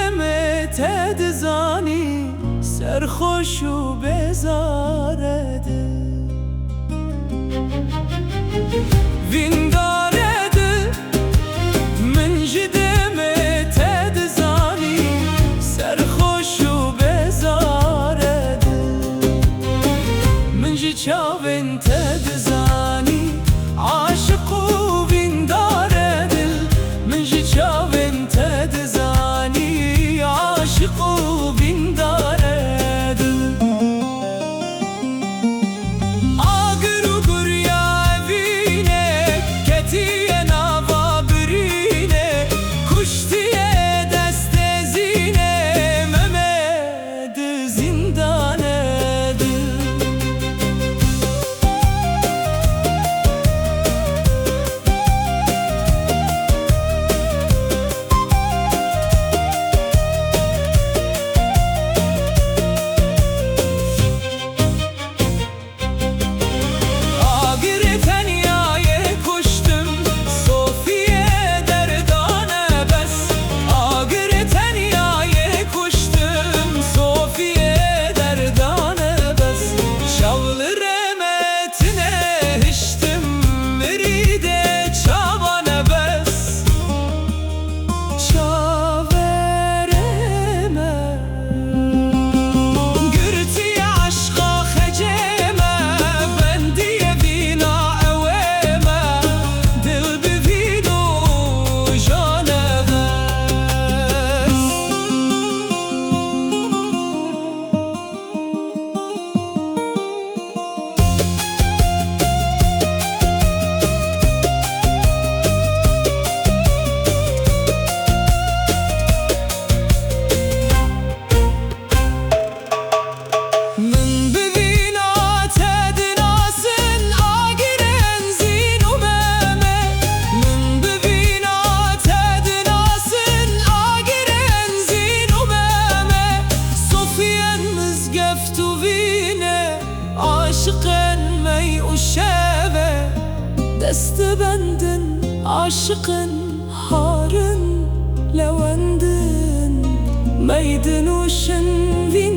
دمت دزانی سرخوش و بزارده وین دارده من جی دمت دزانی سرخوش و بزارده من جی چاوین تدزانی عاشق و وین دارده من جی چاوین تدزانی عاشق و وین دارده آگر و گریا وینه کتی نوا برینه کشتی دست زینه ممد زندانه عاشقن می و شوه دست بندن عاشقن هارن لوندن میدن و شنوین